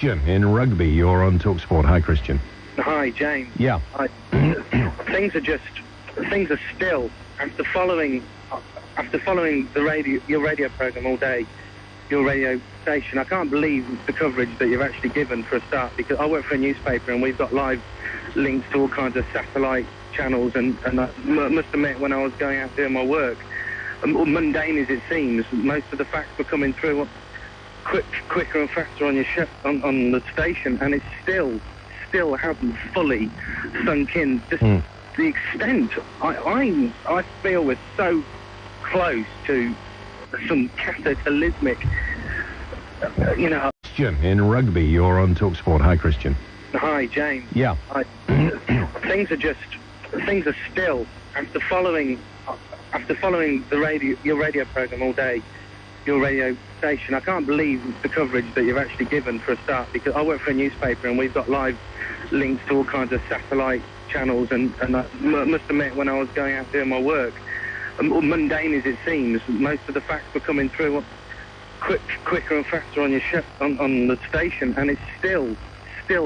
Christian in Rugby, you're on Talksport. Hi, Christian. Hi, James. Yeah. Things are still after following your radio program all day, your radio station. I can't believe the coverage that you've actually given for a start, because I work for a newspaper and we've got live links to all kinds of satellite channels, and I must admit, when I was going out doing my work, mundane as it seems, most of the facts were coming through quicker and faster on your on the station, and it still hasn't fully sunk in. Just the extent I feel we're so close to some cataclysmic, Christian in Rugby, you're on Talksport. Hi, Christian. Hi, James. Yeah. Things are still after following your radio program all day, your radio station. I can't believe the coverage that you've actually given for a start, because I work for a newspaper and we've got live links to all kinds of satellite channels, and I must admit, when I was going out doing my work, mundane as it seems, most of the facts were coming through quicker and faster on your on the station, and it still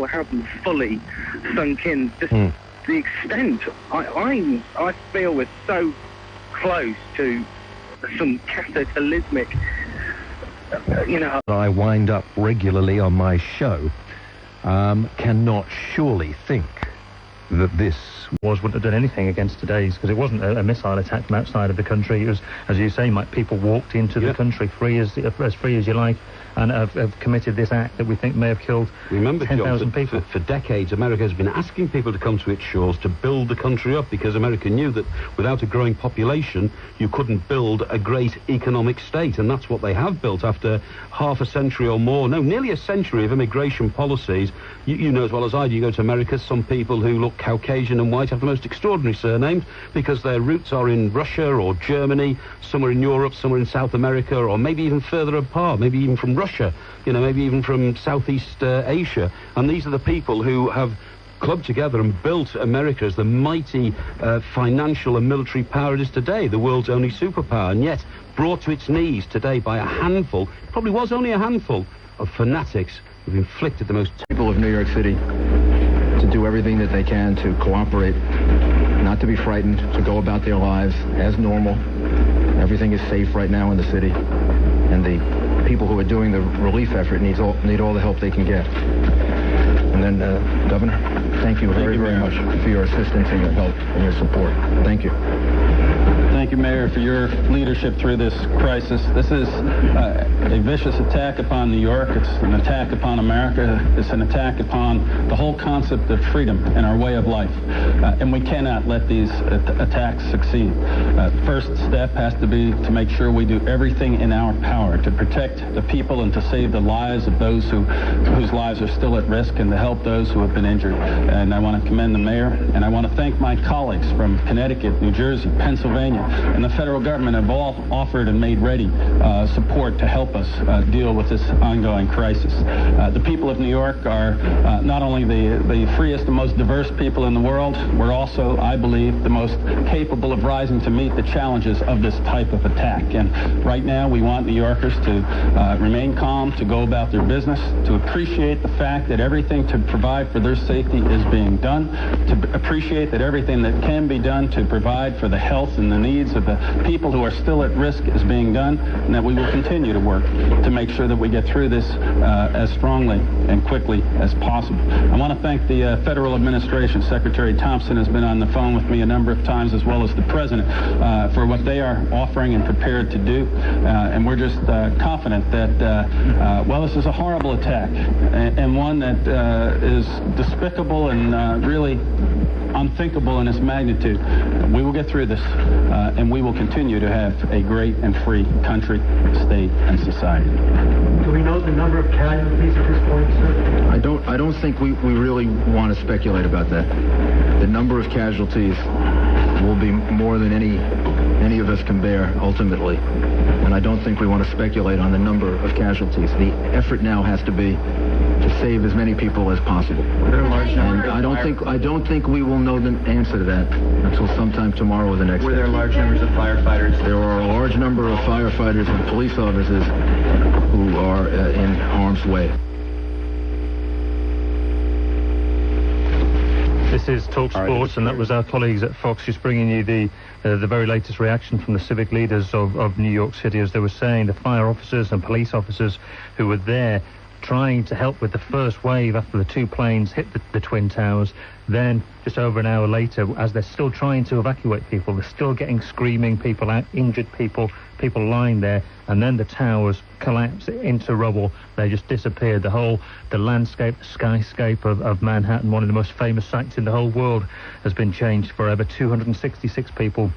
hasn't fully sunk in. Just the extent I feel we're so close to some cataclysmic, I wind up regularly on my show, cannot surely think that this wouldn't have done anything against today's, because it wasn't a missile attack from outside of the country. It was, as you say, people walked into the country free as you like, and have committed this act that we think may have killed 10,000 people. For decades, America has been asking people to come to its shores to build the country up, because America knew that without a growing population, you couldn't build a great economic state, and that's what they have built after half a century or more, nearly a century of immigration policies. You know as well as I do, you go to America, some people who look Caucasian and white have the most extraordinary surnames because their roots are in Russia or Germany, somewhere in Europe, somewhere in South America, or maybe even further apart, maybe even from Russia, maybe even from Southeast Asia. And these are the people who have clubbed together and built America as the mighty financial and military power it is today, the world's only superpower, and yet brought to its knees today by a handful, probably was only a handful, of fanatics who've inflicted the most... People of New York City to do everything that they can to cooperate, not to be frightened, to go about their lives as normal. Everything is safe right now in the city, and the people who are doing the relief effort need all the help they can get. And then, Governor, thank you very much for your assistance and your help and your support. Thank you. Thank you, Mayor, for your leadership through this crisis. This is a vicious attack upon New York. It's an attack upon America. It's an attack upon the whole concept of freedom and our way of life. And we cannot let these attacks succeed. The first step has to be to make sure we do everything in our power to protect the people and to save the lives of those whose lives are still at risk, and to help those who have been injured. And I want to commend the mayor, and I want to thank my colleagues from Connecticut, New Jersey, Pennsylvania, and the federal government have all offered and made ready support to help us deal with this ongoing crisis. The people of New York are not only the freest and most diverse people in the world, we're also, I believe, the most capable of rising to meet the challenges of this type of attack. And right now, we want New Yorkers to remain calm, to go about their business, to appreciate the fact that everything to provide for their safety is being done, to appreciate that everything that can be done to provide for the health and the needs of the people who are still at risk is being done, and that we will continue to work to make sure that we get through this as strongly and quickly as possible. I want to thank the federal administration. Secretary Thompson has been on the phone with me a number of times, as well as the President, for what they are offering and prepared to do. And we're just confident that, well, this is a horrible attack, and one that is despicable and really unthinkable in its magnitude. We will get through this, and we will continue to have a great and free country, state, and society. Do we know the number of casualties at this point, sir? I don't think we really want to speculate about that. The number of casualties will be more than any of us can bear ultimately, and I don't think we want to speculate on the number of casualties. The effort now has to be to save as many people as possible. And I don't think we will know the answer to that until sometime tomorrow or the next day. Were there large numbers of firefighters? There are a large number of firefighters and police officers who are in harm's way. This is Talksport, and that was our colleagues at Fox just bringing you the very latest reaction from the civic leaders of New York City, as they were saying, the fire officers and police officers who were there trying to help with the first wave after the two planes hit the Twin Towers. Then, just over an hour later, as they're still trying to evacuate people, they're still getting screaming people out, injured people lying there, and then the towers collapse into rubble. They just disappeared. The landscape, the skyscape of Manhattan, one of the most famous sights in the whole world, has been changed forever. 266 people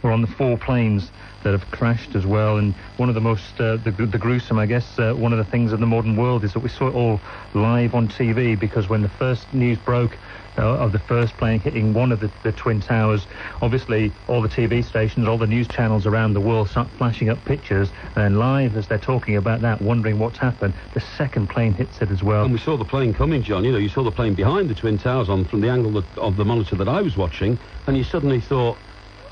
were on the 4 planes that have crashed as well. And one of the most the gruesome, I guess, one of the things of the modern world is that we saw it all live on TV, because when the first news broke of the first plane hitting one of the Twin Towers, obviously all the TV stations, all the news channels around the world start flashing up pictures, and live as they're talking about that, wondering what's happened, the second plane hits it as well. And we saw the plane coming, John. You know, you saw the plane behind the Twin Towers from the angle of the monitor that I was watching, and you suddenly thought,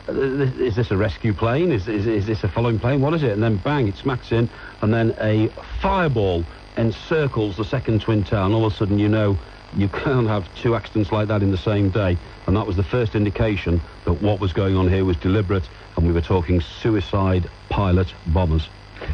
is this a rescue plane? Is this a following plane? What is it? And then bang, it smacks in, and then a fireball encircles the second Twin Tower, and all of a sudden you know you can't have 2 accidents like that in the same day. And that was the first indication that what was going on here was deliberate, and we were talking suicide pilot bombers.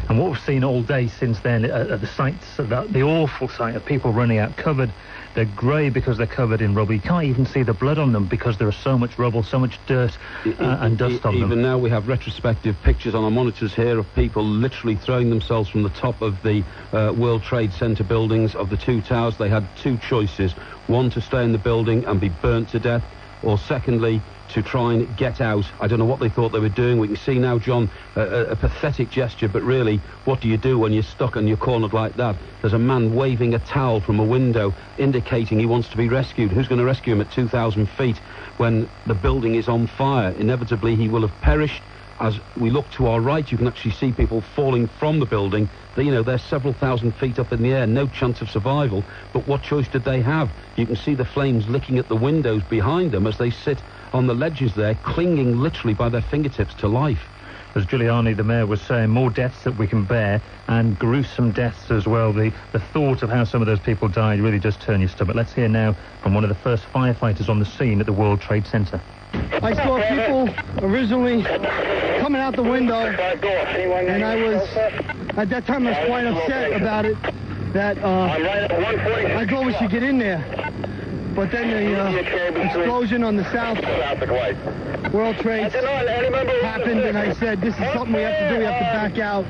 And what we've seen all day since then are the sights, the awful sight of people running out covered. They're grey because they're covered in rubble. You can't even see the blood on them because there is so much rubble, so much dirt and dust on them. Even now we have retrospective pictures on our monitors here of people literally throwing themselves from the top of the World Trade Center buildings of the 2 towers. They had 2 choices: one, to stay in the building and be burnt to death, or secondly, to try and get out. I don't know what they thought they were doing. We can see now, John, a pathetic gesture, but really, what do you do when you're stuck and you're cornered like that? There's a man waving a towel from a window, indicating he wants to be rescued. Who's going to rescue him at 2,000 feet when the building is on fire? Inevitably, he will have perished. As we look to our right, you can actually see people falling from the building. They're several thousand feet up in the air, no chance of survival. But what choice did they have? You can see the flames licking at the windows behind them as they sit on the ledges there, clinging literally by their fingertips to life. As Giuliani, the mayor, was saying, more deaths that we can bear, and gruesome deaths as well. The thought of how some of those people died really does turn your stomach. Let's hear now from one of the first firefighters on the scene at the World Trade Center. I saw people originally coming out the window, and at that time I was quite upset about it, that I thought we should get in there. But then the explosion on the South World Trade happened, and I said, this is something we have to do, we have to back out.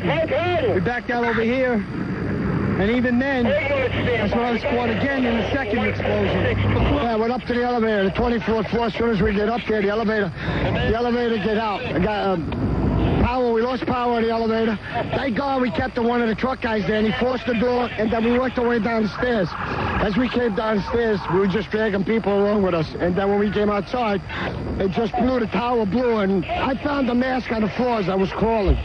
We backed out over here, and even then, that's when I was caught again in the second explosion. Yeah, I went up to the elevator, the 24th floor. As soon as we get up there, the elevator get out. I got power. We lost power in the elevator. Thank God we kept one of the truck guys there, and he forced the door, and then we worked our way down the stairs. As we came downstairs, we were just dragging people along with us, and then when we came outside, it just blew, the tower blew, and I found the mask on the floor as I was crawling.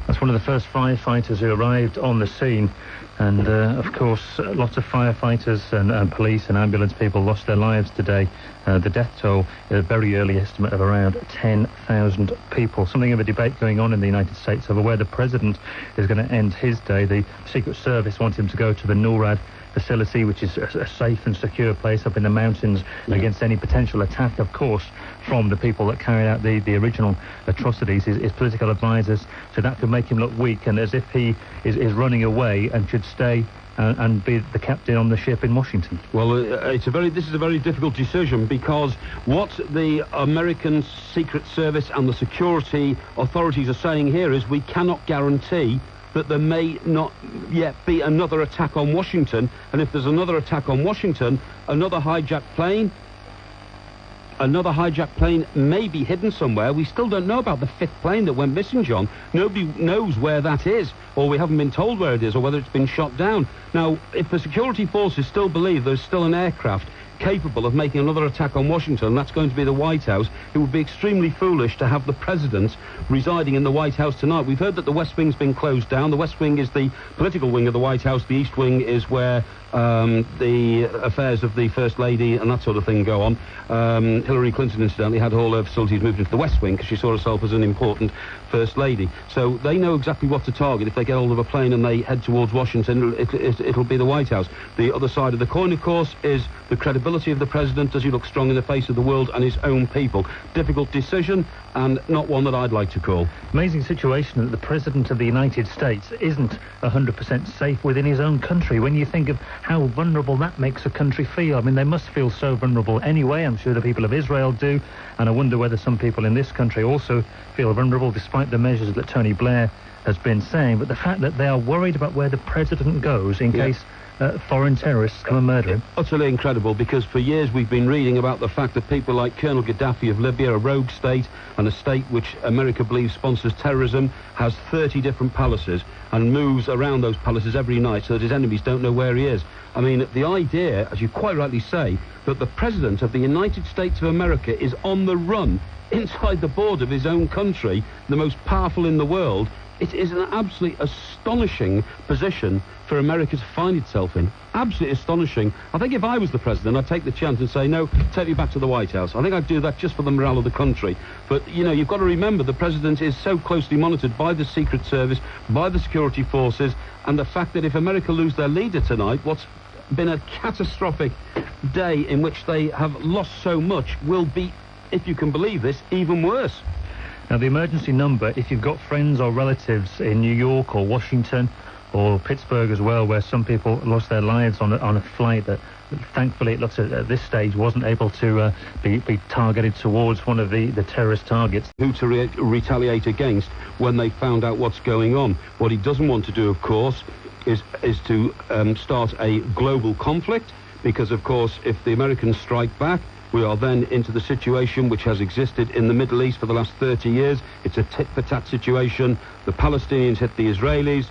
That's one of the first firefighters who arrived on the scene. And, of course, lots of firefighters and police and ambulance people lost their lives today. The death toll, a very early estimate of around 10,000 people. Something of a debate going on in the United States over where the president is going to end his day. The Secret Service wants him to go to the NORAD facility, which is a safe and secure place up in the mountains against any potential attack, of course, from the people that carried out the original atrocities. His political advisors said that could make him look weak, and as if he is running away and should stay and be the captain on the ship in Washington. Well, this is a very difficult decision, because what the American Secret Service and the security authorities are saying here is we cannot guarantee that there may not yet be another attack on Washington, and if there's another attack on Washington, another hijacked plane may be hidden somewhere. We still don't know about the 5th plane that went missing, John. Nobody knows where that is, or we haven't been told where it is, or whether it's been shot down. Now, if the security forces still believe there's still an aircraft capable of making another attack on Washington, that's going to be the White House, it would be extremely foolish to have the president residing in the White House tonight. We've heard that the West Wing's been closed down. The West Wing is the political wing of the White House. The East Wing is where the affairs of the First Lady and that sort of thing go on. Hillary Clinton, incidentally, had all her facilities moved into the West Wing because she saw herself as an important First Lady. So they know exactly what to target. If they get hold of a plane and they head towards Washington, it'll be the White House. The other side of the coin, of course, is the credibility credibility of the president? Does he look strong in the face of the world and his own people? Difficult decision, and not one that I'd like to call. Amazing situation that the President of the United States isn't 100% safe within his own country. When you think of how vulnerable that makes a country feel, I mean, they must feel so vulnerable anyway. I'm sure the people of Israel do, and I wonder whether some people in this country also feel vulnerable, despite the measures that Tony Blair has been saying. But the fact that they are worried about where the president goes in case foreign terrorists come and murder him. Utterly incredible, because for years we've been reading about the fact that people like Colonel Gaddafi of Libya, a rogue state, and a state which America believes sponsors terrorism, has 30 different palaces and moves around those palaces every night so that his enemies don't know where he is. I mean, the idea, as you quite rightly say, that the President of the United States of America is on the run inside the border of his own country, the most powerful in the world, it is an absolutely astonishing position for America to find itself in. Absolutely astonishing. I think if I was the president, I'd take the chance and say, no, take me back to the White House. I think I'd do that just for the morale of the country. But, you know, you've got to remember the president is so closely monitored by the Secret Service, by the security forces, and the fact that if America lose their leader tonight, what's been a catastrophic day in which they have lost so much will be, if you can believe this, even worse. Now, the emergency number, if you've got friends or relatives in New York or Washington or Pittsburgh as well, where some people lost their lives on a flight that thankfully it looks at this stage wasn't able to be targeted towards one of the terrorist targets. Who to retaliate against when they found out what's going on. What he doesn't want to do, of course, is to start a global conflict, because, of course, if the Americans strike back, we are then into the situation which has existed in the Middle East for the last 30 years. It's a tit-for-tat situation. The Palestinians hit the Israelis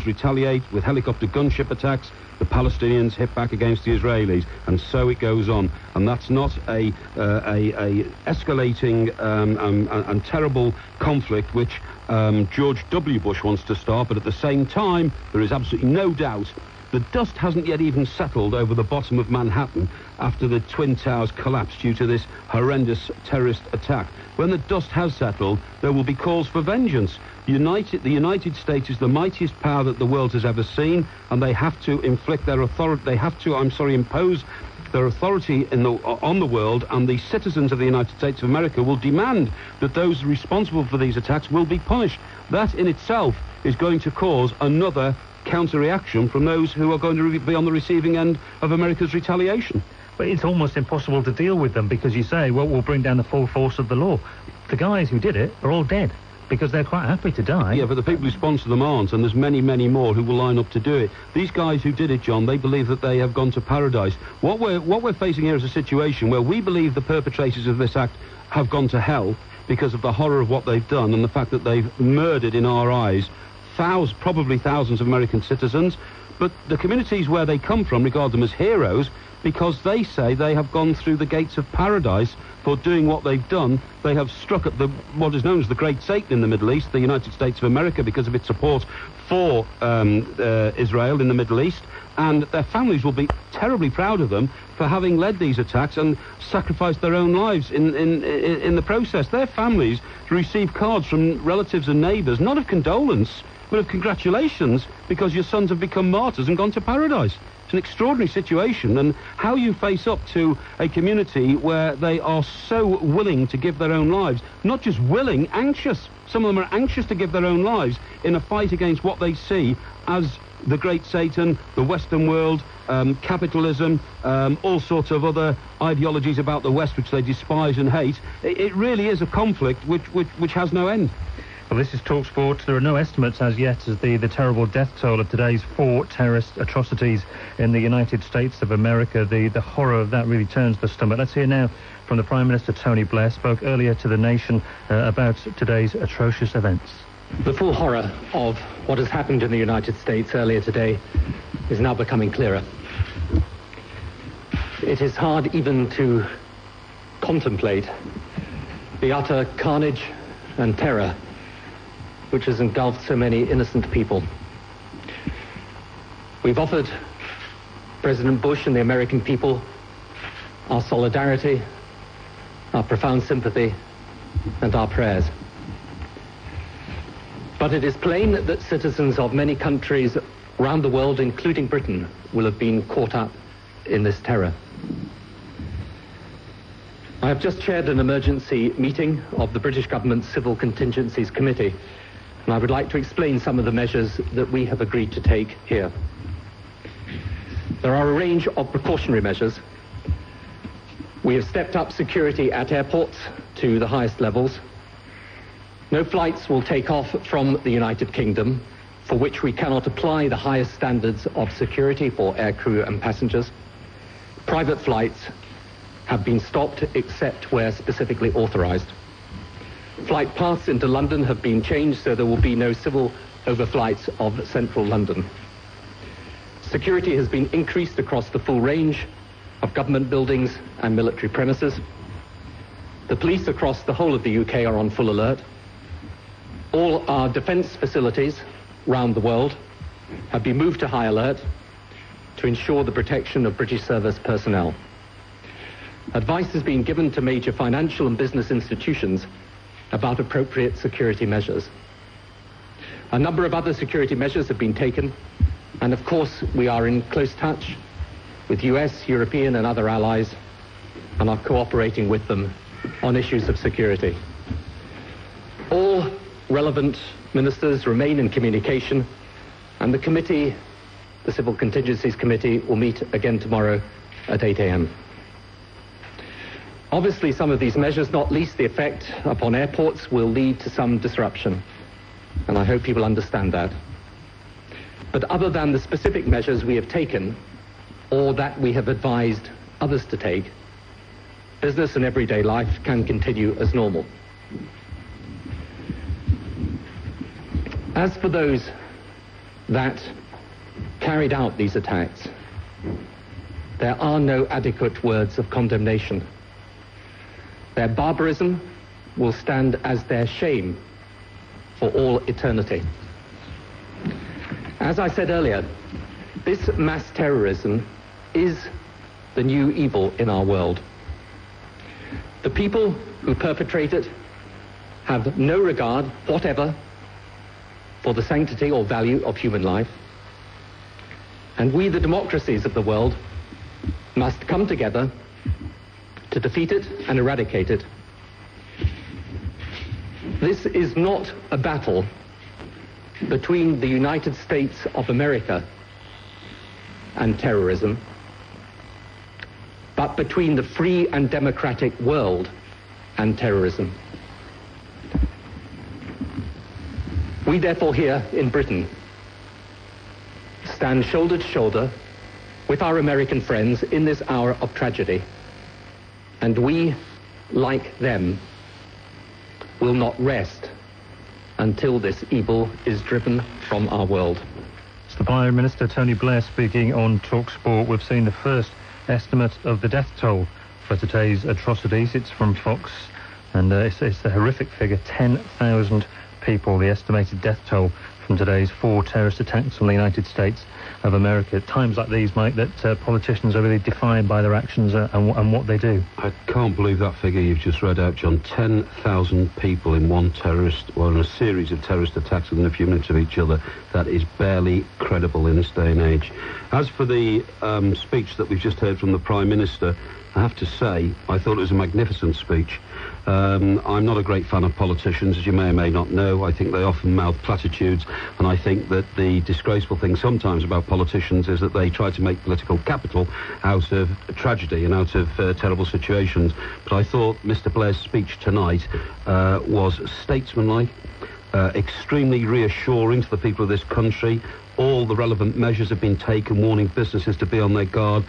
retaliate with helicopter gunship attacks, the Palestinians hit back against the Israelis, and so it goes on. And that's not a escalating and terrible conflict which George W. Bush wants to start, but at the same time, there is absolutely no doubt the dust hasn't yet even settled over the bottom of Manhattan after the Twin Towers collapsed due to this horrendous terrorist attack. When the dust has settled, there will be calls for vengeance. The United States is the mightiest power that the world has ever seen, and they have to inflict their authority. They have to, impose their authority on the world, and the citizens of the United States of America will demand that those responsible for these attacks will be punished. That in itself is going to cause another counter-reaction from those who are going to be on the receiving end of America's retaliation. But it's almost impossible to deal with them, because you say, well, we'll bring down the full force of the law. The guys who did it are all dead, because they're quite happy to die. Yeah, but the people who sponsor them aren't, and there's many, many more who will line up to do it. These guys who did it, John, they believe that they have gone to paradise. What we're facing here is a situation where we believe the perpetrators of this act have gone to hell because of the horror of what they've done and the fact that they've murdered, in our eyes, probably thousands of American citizens. But the communities where they come from regard them as heroes, because they say they have gone through the gates of paradise for doing what they've done. They have struck at what is known as the Great Satan in the Middle East, the United States of America, because of its support for Israel in the Middle East, and their families will be terribly proud of them for having led these attacks and sacrificed their own lives in the process. Their families receive cards from relatives and neighbours, not of condolence, but of congratulations, because your sons have become martyrs and gone to paradise. It's an extraordinary situation, and how you face up to a community where they are so willing to give their own lives, not just willing, anxious. Some of them are anxious to give their own lives in a fight against what they see as the Great Satan, the Western world, capitalism, all sorts of other ideologies about the West which they despise and hate. It really is a conflict which has no end. Well, this is Talksport. There are no estimates as yet as the terrible death toll of today's 4 terrorist atrocities in the United States of America. The horror of that really turns the stomach. Let's hear now from the Prime Minister, Tony Blair, spoke earlier to the nation about today's atrocious events. The full horror of what has happened in the United States earlier today is now becoming clearer. It is hard even to contemplate the utter carnage and terror which has engulfed so many innocent people. We've offered President Bush and the American people our solidarity, our profound sympathy, and our prayers. But it is plain that citizens of many countries around the world, including Britain, will have been caught up in this terror. I have just chaired an emergency meeting of the British Government's Civil Contingencies Committee, and I would like to explain some of the measures that we have agreed to take here. There are a range of precautionary measures. We have stepped up security at airports to the highest levels. No flights will take off from the United Kingdom for which we cannot apply the highest standards of security for aircrew and passengers. Private flights have been stopped except where specifically authorized. Flight paths into London have been changed so there will be no civil overflights of central London. Security has been increased across the full range of government buildings and military premises. The police across the whole of the UK are on full alert. All our defence facilities around the world have been moved to high alert to ensure the protection of British service personnel. Advice has been given to major financial and business institutions about appropriate security measures. A number of other security measures have been taken, and of course we are in close touch with US, European and other allies and are cooperating with them on issues of security. All relevant ministers remain in communication, and the committee, the Civil Contingencies Committee, will meet again tomorrow at 8 a.m. Obviously, some of these measures, not least the effect upon airports, will lead to some disruption, and I hope people understand that. But other than the specific measures we have taken, or that we have advised others to take, business and everyday life can continue as normal. As for those that carried out these attacks, there are no adequate words of condemnation. Their barbarism will stand as their shame for all eternity. As I said earlier, this mass terrorism is the new evil in our world. The people who perpetrate it have no regard whatever for the sanctity or value of human life, and we, the democracies of the world, must come together to defeat it and eradicate it. This is not a battle between the United States of America and terrorism, but between the free and democratic world and terrorism. We therefore here in Britain stand shoulder to shoulder with our American friends in this hour of tragedy, and we, like them, will not rest until this evil is driven from our world. It's the Prime Minister Tony Blair speaking on Talksport. We've seen the first estimate of the death toll for today's atrocities. It's from Fox, and it's the horrific figure, 10,000 people, the estimated death toll from today's 4 terrorist attacks on the United States of America. At times like these, Mike, that politicians are really defined by their actions and what they do. I can't believe that figure you've just read out, John. 10,000 people in one terrorist, or in a series of terrorist attacks within a few minutes of each other. That is barely credible in this day and age. As for the speech that we've just heard from the Prime Minister, I have to say, I thought it was a magnificent speech. I'm not a great fan of politicians, as you may or may not know. I think they often mouth platitudes, and I think that the disgraceful thing sometimes about politicians is that they try to make political capital out of tragedy and out of terrible situations. But I thought Mr. Blair's speech tonight was statesmanlike, extremely reassuring to the people of this country. All the relevant measures have been taken, warning businesses to be on their guard,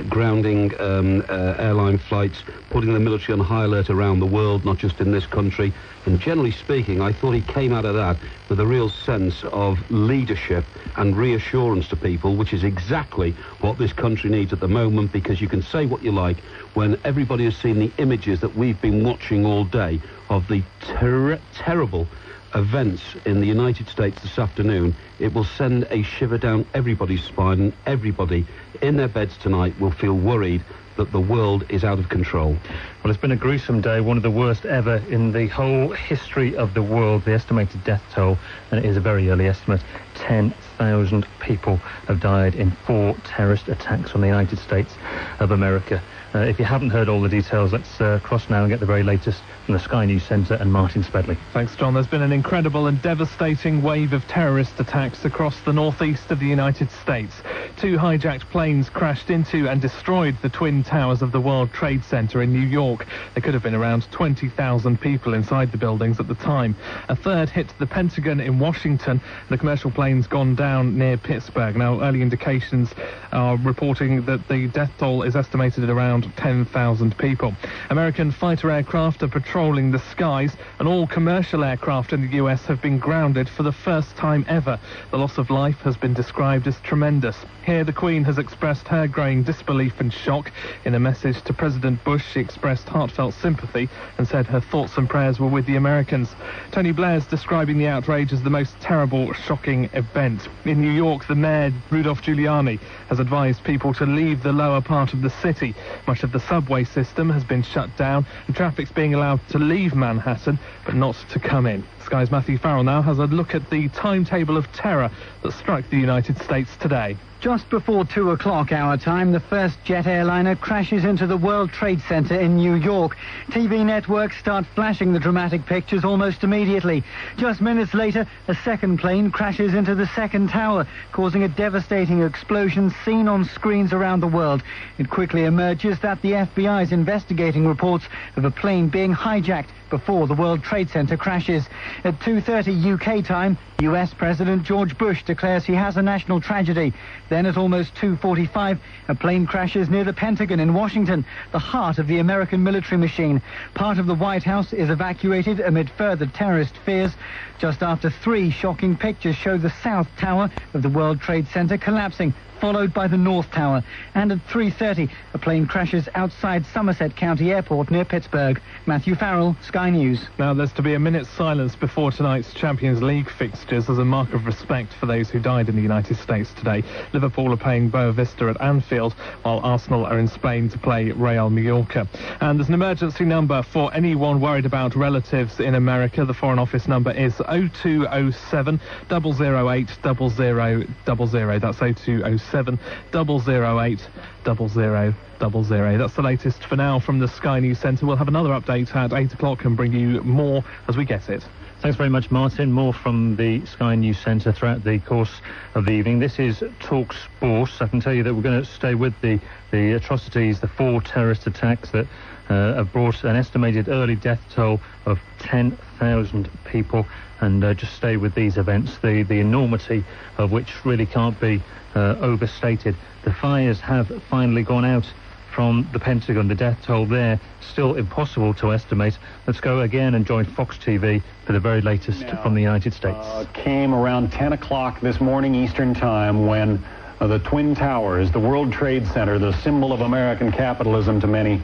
grounding airline flights, putting the military on high alert around the world, not just in this country. And generally speaking, I thought he came out of that with a real sense of leadership and reassurance to people, which is exactly what this country needs at the moment, because you can say what you like when everybody has seen the images that we've been watching all day of the terrible events in the United States this afternoon. It will send a shiver down everybody's spine, and everybody in their beds tonight will feel worried that the world is out of control. Well, it's been a gruesome day, one of the worst ever in the whole history of the world. The estimated death toll, and it is a very early estimate, 10,000 people have died in 4 terrorist attacks on the United States of America. If you haven't heard all the details, let's cross now and get the very latest from the Sky News Centre and Martin Spedley. Thanks, John. There's been an incredible and devastating wave of terrorist attacks across the northeast of the United States. 2 hijacked planes crashed into and destroyed the Twin Towers of the World Trade Center in New York. There could have been around 20,000 people inside the buildings at the time. A third hit the Pentagon in Washington. The commercial plane's gone down near Pittsburgh. Now, early indications are reporting that the death toll is estimated at around 10,000 people. American fighter aircraft are patrolling the skies, and all commercial aircraft in the US have been grounded for the first time ever. The loss of life has been described as tremendous. Here, the Queen has expressed her growing disbelief and shock. In a message to President Bush, she expressed heartfelt sympathy and said her thoughts and prayers were with the Americans. Tony Blair's describing the outrage as the most terrible, shocking event. In New York, the mayor, Rudolph Giuliani, has advised people to leave the lower part of the city. Much of the subway system has been shut down, and traffic's being allowed to leave Manhattan, but not to come in. Sky's Matthew Farrell now has a look at the timetable of terror that struck the United States today. Just before 2 o'clock our time, the first jet airliner crashes into the World Trade Center in New York. TV networks start flashing the dramatic pictures almost immediately. Just minutes later, a second plane crashes into the second tower, causing a devastating explosion seen on screens around the world. It quickly emerges that the FBI is investigating reports of a plane being hijacked before the World Trade Center crashes. At 2:30 UK time, US President George Bush declares he has a national tragedy. Then at almost 2:45, a plane crashes near the Pentagon in Washington, the heart of the American military machine. Part of the White House is evacuated amid further terrorist fears. Just after 3 shocking pictures show the South Tower of the World Trade Center collapsing, followed by the North Tower. And at 3:30, a plane crashes outside Somerset County Airport near Pittsburgh. Matthew Farrell, Sky News. Now, there's to be a minute's silence before tonight's Champions League fixtures as a mark of respect for those who died in the United States today. Liverpool are playing Boa Vista at Anfield, while Arsenal are in Spain to play Real Mallorca. And there's an emergency number for anyone worried about relatives in America. The Foreign Office number is 0207 008 0000. That's 0207 008 0000. That's the latest for now from the Sky News Centre. We'll have another update at 8 o'clock and bring you more as we get it. Thanks very much, Martin. More from the Sky News Centre throughout the course of the evening. This is Talksport. I can tell you that we're going to stay with the atrocities, the 4 terrorist attacks that have brought an estimated early death toll of 10,000 people, and just stay with these events, the enormity of which really can't be overstated. The fires have finally gone out from the Pentagon. The death toll there still impossible to estimate. Let's go again and join Fox TV for the very latest from the United States. Came around 10 o'clock this morning Eastern Time when the Twin Towers, the World Trade Center, the symbol of American capitalism to many,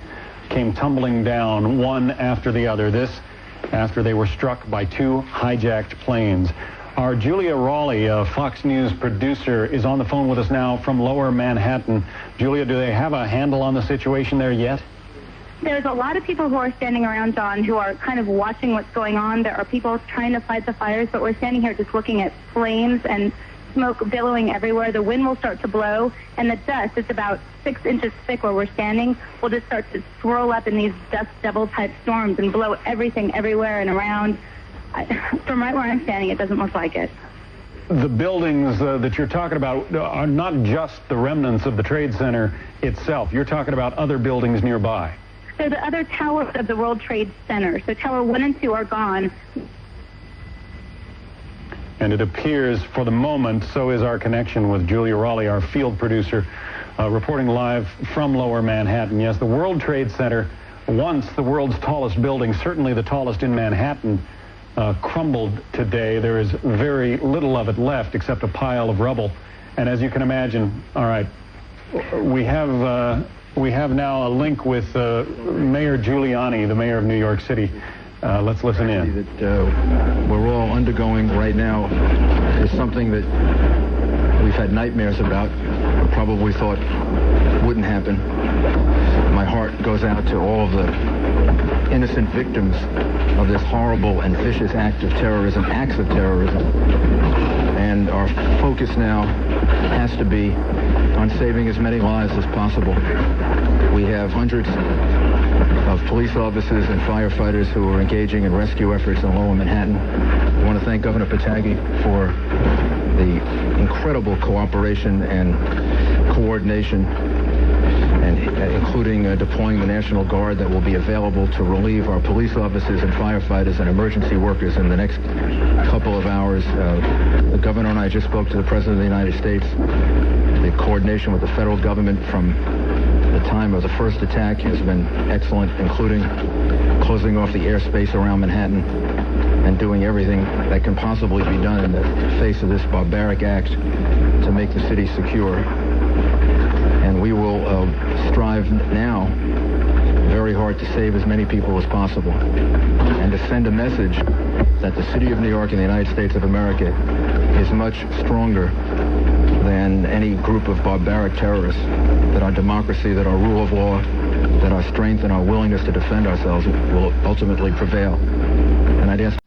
came tumbling down one after the other. This after they were struck by 2 hijacked planes. Our Julia Raleigh, Fox News producer, is on the phone with us now from Lower Manhattan. Julia, do they have a handle on the situation there yet? There's a lot of people who are standing around, John, who are kind of watching what's going on. There are people trying to fight the fires, but we're standing here just looking at flames and smoke billowing everywhere. The wind will start to blow, and the dust, it's about 6 inches thick where we're standing, will just start to swirl up in these dust devil-type storms and blow everything everywhere and around. From right where I'm standing, it doesn't look like it. The buildings that you're talking about are not just the remnants of the Trade Center itself. You're talking about other buildings nearby. So the other towers of the World Trade Center. So Tower 1 and 2 are gone. And it appears, for the moment, so is our connection with Julia Raleigh, our field producer, reporting live from Lower Manhattan. Yes, the World Trade Center, once the world's tallest building, certainly the tallest in Manhattan, crumbled today. There is very little of it left except a pile of rubble. And as you can imagine, all right, we have now a link with Mayor Giuliani, the mayor of New York City. Let's listen in. That we're all undergoing right now is something that we've had nightmares about, or probably thought wouldn't happen. goes out to all of the innocent victims of this horrible and vicious acts of terrorism. And our focus now has to be on saving as many lives as possible. We have hundreds of police officers and firefighters who are engaging in rescue efforts in Lower Manhattan. I want to thank Governor Patagi for the incredible cooperation and coordination, and including deploying the National Guard that will be available to relieve our police officers and firefighters and emergency workers in the next couple of hours. The governor and I just spoke to the President of the United States. The coordination with the federal government from the time of the first attack has been excellent, including closing off the airspace around Manhattan and doing everything that can possibly be done in the face of this barbaric act to make the city secure. And we will strive now very hard to save as many people as possible and to send a message that the city of New York and the United States of America is much stronger than any group of barbaric terrorists, that our democracy, that our rule of law, that our strength and our willingness to defend ourselves will ultimately prevail. And I'd ask...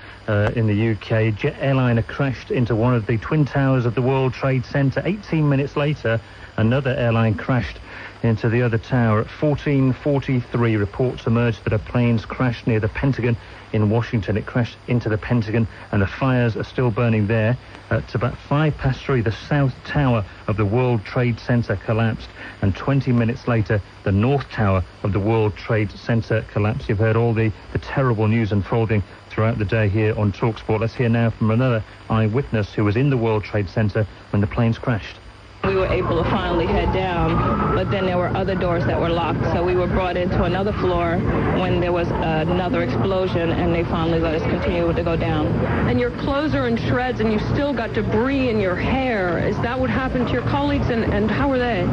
In the UK, jet airliner crashed into one of the twin towers of the World Trade Center. 18 minutes later, another airline crashed into the other tower. At 14:43, reports emerged that a plane's crashed near the Pentagon in Washington. It crashed into the Pentagon, and the fires are still burning there. At about 3:05, the South Tower of the World Trade Center collapsed, and 20 minutes later, the North Tower of the World Trade Center collapsed. You've heard all the terrible news unfolding throughout the day here on Talksport. Let's hear now from another eyewitness who was in the World Trade Center when the planes crashed. We were able to finally head down, but then there were other doors that were locked, so we were brought into another floor when there was another explosion, and they finally let us continue to go down. And your clothes are in shreds, and you still got debris in your hair. Is that what happened to your colleagues, and how were they?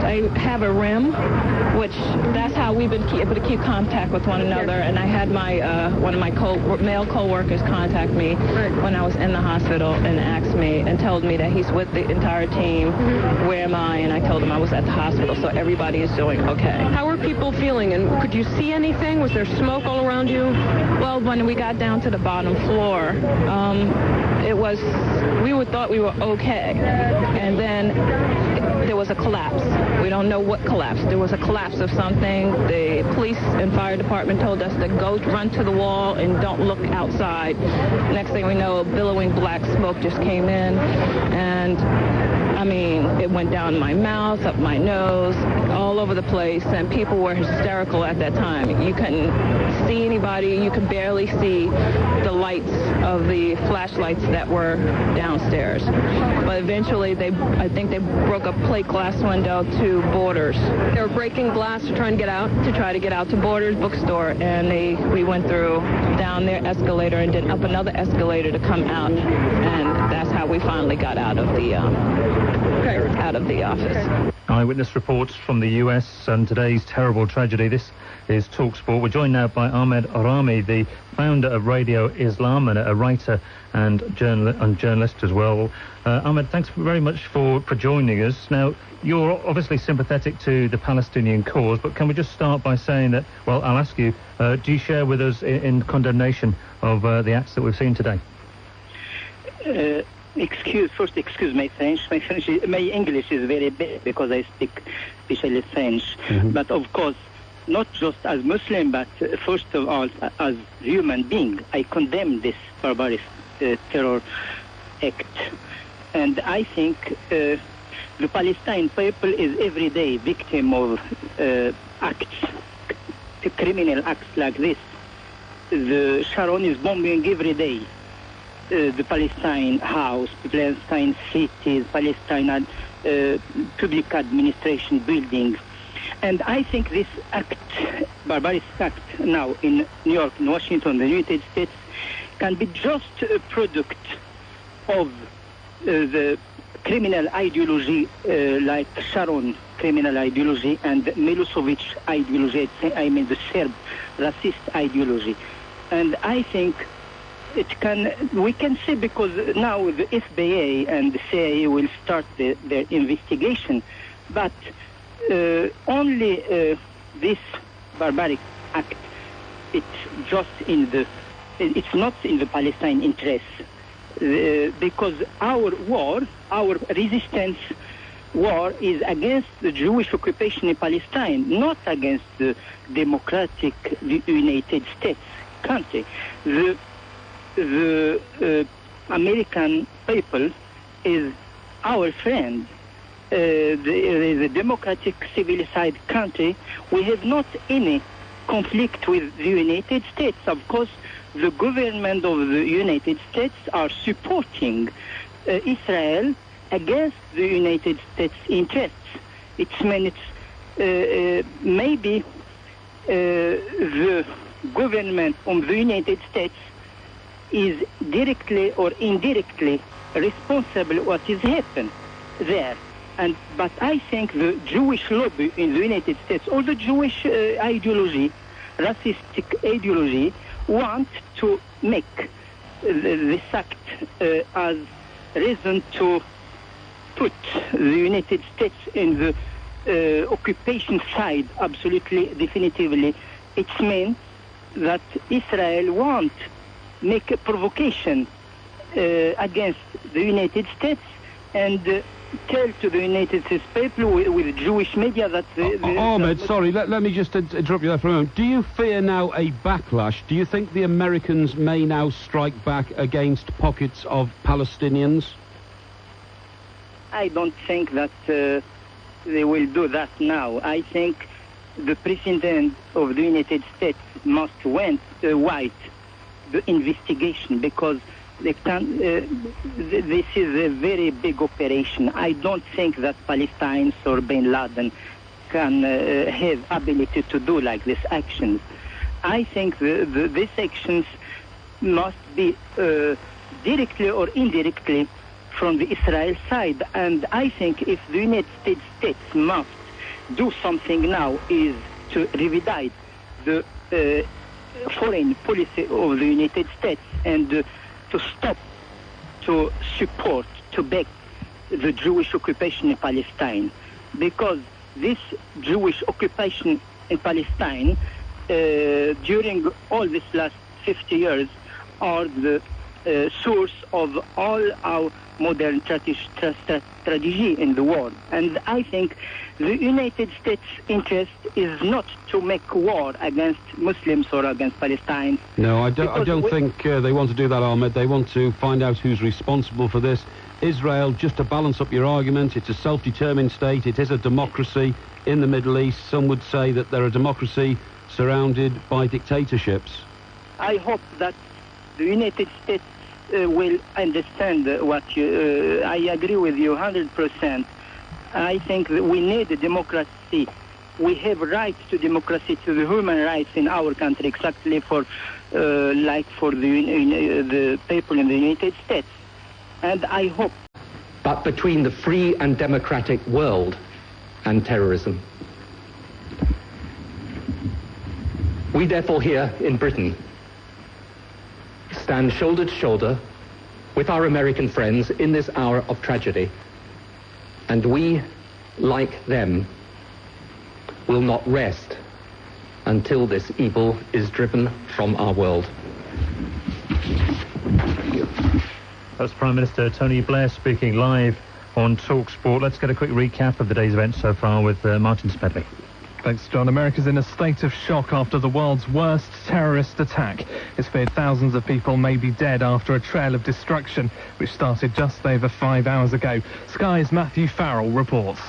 I have a rim, which that's how we've been able to keep contact with one another, and I had my one of my male co-workers contact me when I was in the hospital and asked me and told me that he's with the entire team. Where am I? And I told him I was at the hospital, so everybody is doing okay. How are people feeling, and could you see anything? Was there smoke all around you? Well, when we got down to the bottom floor, we thought we were okay, and then there was a collapse. We don't know what collapsed. There was a collapse of something. The police and fire department told us to go run to the wall and don't look outside. Next thing we know, billowing black smoke just came in, and I mean, it went down my mouth, up my nose, all over the place, and people were hysterical at that time. You couldn't see anybody. You could barely see the lights of the flashlights that were downstairs. But eventually, I think they broke a plate glass window to Borders. They were breaking glass to try and get out? To try to get out to Borders bookstore, and we went through down their escalator and then up another escalator to come out, and that's how we finally got out of the office. Eyewitness reports from the US on today's terrible tragedy. This is Talksport. We're joined now by Ahmed Arami, the founder of Radio Islam and a writer and journalist as well. Ahmed, thanks very much for joining us. Now, you're obviously sympathetic to the Palestinian cause, but can we just start by saying that, well, I'll ask you, do you share with us in condemnation of the acts that we've seen today? Excuse my French. My English is very bad because I speak especially French. Mm-hmm. But of course, not just as Muslim, but first of all, as human being, I condemn this barbarous terror act. And I think the Palestinian people is every day victim of acts, criminal acts like this. The Sharon is bombing every day. The Palestine house, the Palestine cities, Palestine public administration buildings. And I think this act, barbarous act now in New York, in Washington, the United States, can be just a product of the criminal ideology like Sharon criminal ideology and Milosevic ideology, I mean the Serb racist ideology. And I think we can say, because now the FBI and the CIA will start their investigation, but only this barbaric act, it's not in the Palestine interest, because our resistance war is against the Jewish occupation in Palestine, not against the democratic United States country. The American people is our friend. The democratic civilized country, we have not any conflict with the United States. Of course, the government of the United States are supporting Israel against the United States interests. Maybe the government of the United States is directly or indirectly responsible what is happened there. But I think the Jewish lobby in the United States, or the Jewish ideology, racistic ideology, want to make this act as reason to put the United States in the occupation side, absolutely, definitively. It means that Israel wants make a provocation against the United States and tell to the United States people with Jewish media that... Ahmed, sorry, let me just interrupt you there for a moment. Do you fear now a backlash? Do you think the Americans may now strike back against pockets of Palestinians? I don't think that they will do that now. I think the President of the United States must wait the investigation, because they can, this is a very big operation. I don't think that Palestinians or bin Laden can have ability to do like these actions. I think these actions must be directly or indirectly from the Israel side. And I think if the United States must do something now is to revisit the foreign policy of the United States and to stop to support, to back the Jewish occupation in Palestine. Because this Jewish occupation in Palestine during all these last 50 years are the source of all our modern strategy in the world. And I think the United States' interest is not to make war against Muslims or against Palestine. No, I don't think they want to do that, Ahmed. They want to find out who's responsible for this. Israel, just to balance up your argument, it's a self-determined state. It is a democracy in the Middle East. Some would say that they're a democracy surrounded by dictatorships. I hope that the United States will understand what you... I agree with you 100%. I think that we need a democracy. We have rights to democracy, to the human rights in our country, exactly for like for the people in the United States. And I hope. But between the free and democratic world and terrorism. We therefore here in Britain stand shoulder to shoulder with our American friends in this hour of tragedy. And we, like them, will not rest until this evil is driven from our world. That's Prime Minister Tony Blair speaking live on Talksport. Let's get a quick recap of the day's events so far with Martin Smedley. Thanks, John. America's in a state of shock after the world's worst terrorist attack. It's feared thousands of people may be dead after a trail of destruction, which started just over 5 hours ago. Sky's Matthew Farrell reports.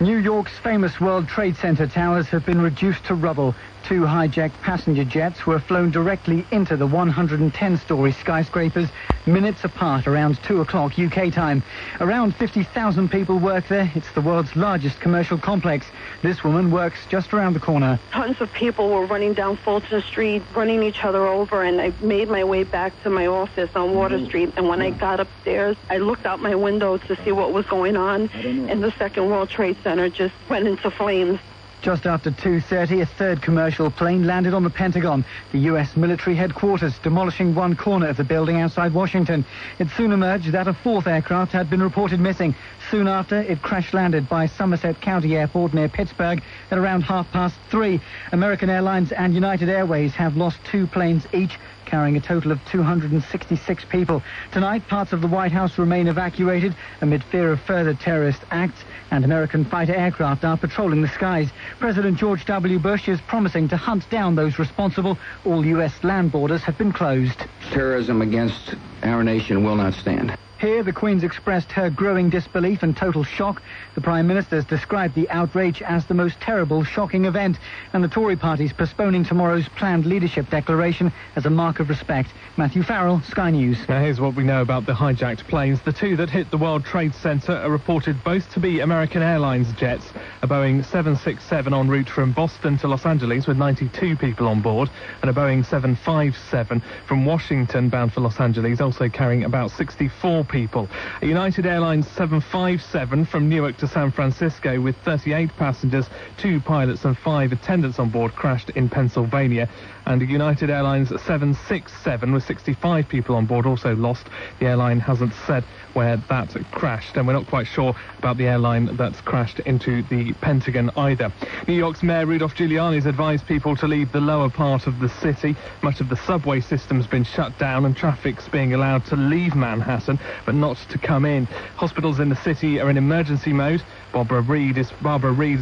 New York's famous World Trade Center towers have been reduced to rubble. 2 hijacked passenger jets were flown directly into the 110-story skyscrapers minutes apart around 2 o'clock UK time. Around 50,000 people work there. It's the world's largest commercial complex. This woman works just around the corner. Tons of people were running down Fulton Street, running each other over, and I made my way back to my office on Water Street. And when I got upstairs, I looked out my window to see what was going on, and the Second World Trade Center just went into flames. Just after 2:30, a third commercial plane landed on the Pentagon, the U.S. military headquarters, demolishing one corner of the building outside Washington. It soon emerged that a fourth aircraft had been reported missing. Soon after, it crash-landed by Somerset County Airport near Pittsburgh at around 3:30. American Airlines and United Airways have lost 2 planes each, carrying a total of 266 people. Tonight, parts of the White House remain evacuated amid fear of further terrorist acts, and American fighter aircraft are patrolling the skies. President George W. Bush is promising to hunt down those responsible. All U.S. land borders have been closed. Terrorism against our nation will not stand. Here, the Queen's expressed her growing disbelief and total shock. The Prime Minister's described the outrage as the most terrible, shocking event, and the Tory party's postponing tomorrow's planned leadership declaration as a mark of respect. Matthew Farrell, Sky News. Now here's what we know about the hijacked planes. The 2 that hit the World Trade Center are reported both to be American Airlines jets, a Boeing 767 en route from Boston to Los Angeles with 92 people on board, and a Boeing 757 from Washington bound for Los Angeles, also carrying about 64 people. A United Airlines 757 from Newark to San Francisco with 38 passengers, 2 pilots and 5 attendants on board crashed in Pennsylvania. And a United Airlines 767 with 65 people on board also lost. The airline hasn't said where that crashed, and we're not quite sure about the airline that's crashed into the Pentagon either. New York's Mayor Rudolph Giuliani's advised people to leave the lower part of the city. Much of the subway system's been shut down and traffic's being allowed to leave Manhattan, but not to come in. Hospitals in the city are in emergency mode. Barbara Reed is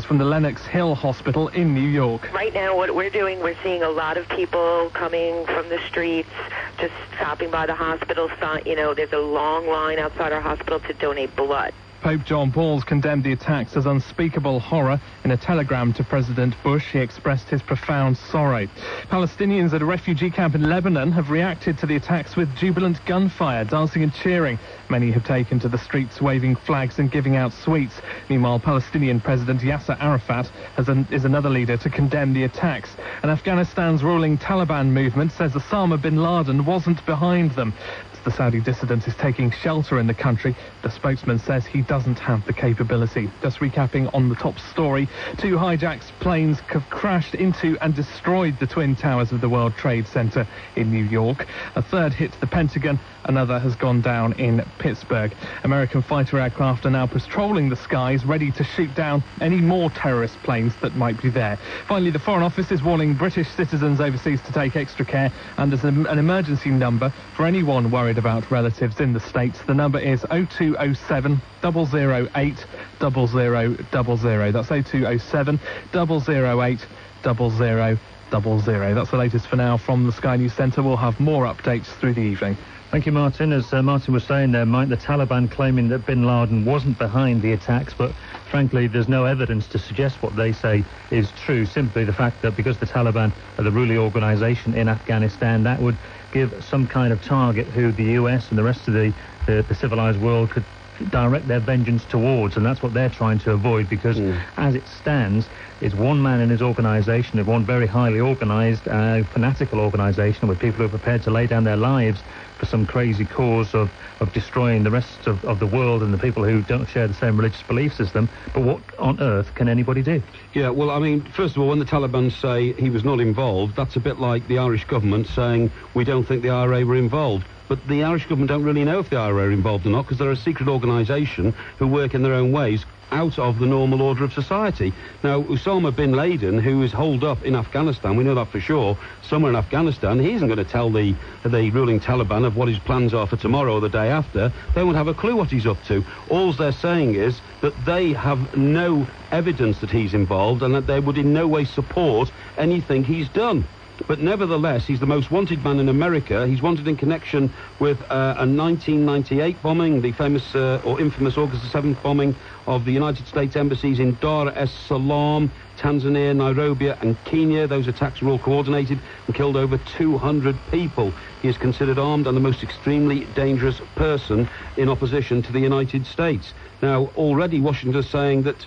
from the Lenox Hill Hospital in New York. Right now, what we're doing, we're seeing a lot of people coming from the streets, just stopping by the hospital. You know, there's a long line outside our hospital to donate blood. Pope John Paul's condemned the attacks as unspeakable horror. In a telegram to President Bush, he expressed his profound sorrow. Palestinians at a refugee camp in Lebanon have reacted to the attacks with jubilant gunfire, dancing and cheering. Many have taken to the streets waving flags and giving out sweets. Meanwhile, Palestinian President Yasser Arafat is another leader to condemn the attacks. And Afghanistan's ruling Taliban movement says Osama bin Laden wasn't behind them. The Saudi dissident is taking shelter in the country. The spokesman says he doesn't have the capability. Just recapping on the top story, 2 hijacked planes have crashed into and destroyed the Twin Towers of the World Trade Center in New York. A third hit the Pentagon. Another has gone down in Pittsburgh. American fighter aircraft are now patrolling the skies, ready to shoot down any more terrorist planes that might be there. Finally, the Foreign Office is warning British citizens overseas to take extra care, and there's an emergency number for anyone worried about relatives in the States. The number is 0207 008 0000. That's 0207 008 0000. That's the latest for now from the Sky News Centre. We'll have more updates through the evening. Thank you, Martin. As Martin was saying there, Mike, the Taliban claiming that bin Laden wasn't behind the attacks, but frankly, there's no evidence to suggest what they say is true. Simply the fact that because the Taliban are the ruling organisation in Afghanistan, that would give some kind of target who the US and the rest of the civilized world could direct their vengeance towards, and that's what they're trying to avoid, because as it stands, it's one man in his organisation, one very highly organised, fanatical organisation with people who are prepared to lay down their lives for some crazy cause of destroying the rest of the world and the people who don't share the same religious beliefs as them. But what on earth can anybody do? Yeah, well, I mean, first of all, when the Taliban say he was not involved, that's a bit like the Irish government saying we don't think the IRA were involved. But the Irish government don't really know if the IRA are involved or not, because they're a secret organisation who work in their own ways out of the normal order of society. Now, Osama bin Laden, who is holed up in Afghanistan, we know that for sure, somewhere in Afghanistan, he isn't going to tell the ruling Taliban of what his plans are for tomorrow or the day after. They won't have a clue what he's up to. All they're saying is that they have no evidence that he's involved and that they would in no way support anything he's done. But nevertheless, he's the most wanted man in America. He's wanted in connection with a 1998 bombing, the famous or infamous August the 7th bombing of the United States embassies in Dar es Salaam, Tanzania, Nairobi and Kenya. Those attacks were all coordinated and killed over 200 people. He is considered armed and the most extremely dangerous person in opposition to the United States. Now, already Washington is saying that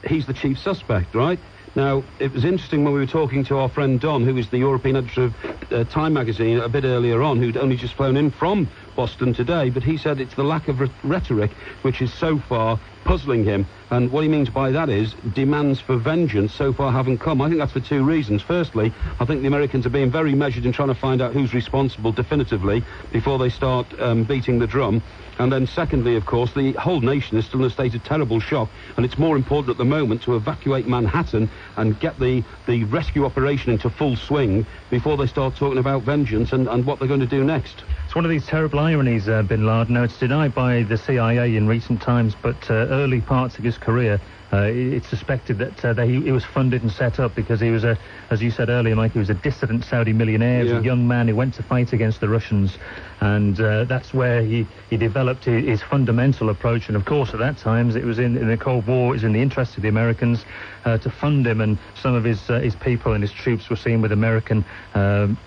he's the chief suspect, right? Now, it was interesting when we were talking to our friend Don, who is the European editor of Time magazine, a bit earlier on, who'd only just flown in from Boston today, but he said it's the lack of rhetoric which is so far puzzling him. And what he means by that is demands for vengeance so far haven't come. I think that's for two reasons. Firstly, I think the Americans are being very measured in trying to find out who's responsible definitively before they start beating the drum. And then secondly, of course, the whole nation is still in a state of terrible shock, and it's more important at the moment to evacuate Manhattan and get the rescue operation into full swing before they start talking about vengeance and what they're going to do next. It's one of these terrible ironies, bin Laden. Now, it's denied by the CIA in recent times, but early parts of his career, it's suspected that he was funded and set up because he was as you said earlier, Mike, he was a dissident Saudi millionaire. He was a young man who went to fight against the Russians, and that's where he developed his fundamental approach. And of course, at that time, it was in the Cold War, it was in the interest of the Americans to fund him, and some of his people and his troops were seen with American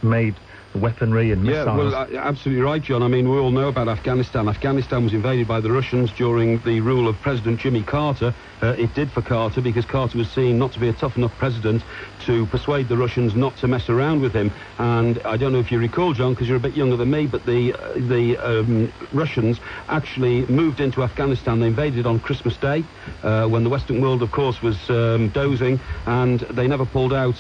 made weaponry and missiles. Yeah, well, absolutely right, John. I mean, we all know about Afghanistan. Afghanistan was invaded by the Russians during the rule of President Jimmy Carter. It did for Carter because Carter was seen not to be a tough enough president to persuade the Russians not to mess around with him. And I don't know if you recall, John, because you're a bit younger than me, but the Russians actually moved into Afghanistan. They invaded on Christmas Day, when the Western world, of course, was dozing, and they never pulled out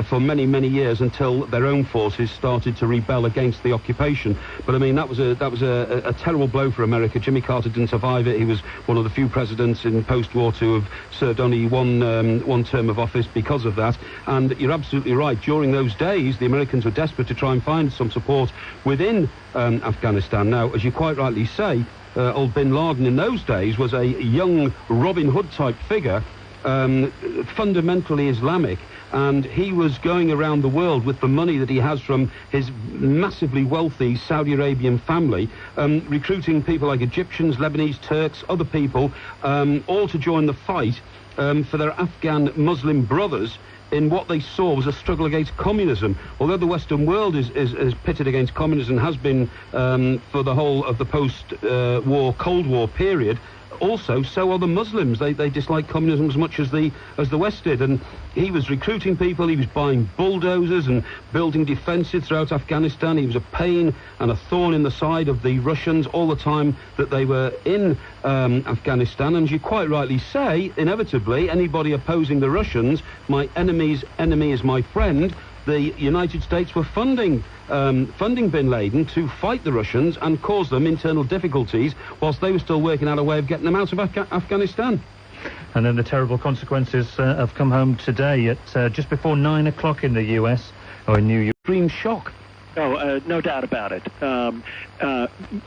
for many, many years until their own forces started to rebel against the occupation. But I mean, that was a terrible blow for America. Jimmy Carter didn't survive it. He was one of the few presidents in post-war to have served only one term of office because of that. And you're absolutely right. During those days, the Americans were desperate to try and find some support within Afghanistan. Now, as you quite rightly say, old bin Laden in those days was a young Robin Hood type figure, fundamentally Islamic, and he was going around the world with the money that he has from his massively wealthy Saudi Arabian family, recruiting people like Egyptians, Lebanese, Turks, other people, all to join the fight for their Afghan Muslim brothers in what they saw was a struggle against communism. Although the Western world is pitted against communism, has been for the whole of the post-war Cold War period, also, so are the Muslims. They dislike communism as much as the West did. And he was recruiting people, he was buying bulldozers and building defences throughout Afghanistan. He was a pain and a thorn in the side of the Russians all the time that they were in Afghanistan. And as you quite rightly say, inevitably, anybody opposing the Russians, my enemy's enemy is my friend. The United States were funding bin Laden to fight the Russians and cause them internal difficulties whilst they were still working out a way of getting them out of Afghanistan. And then the terrible consequences have come home today at just before 9 o'clock in the US, or in New York. Extreme shock. Oh, no doubt about it.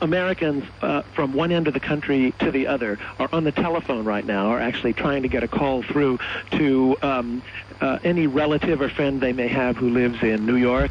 Americans from one end of the country to the other are on the telephone right now, are actually trying to get a call through to any relative or friend they may have who lives in New York,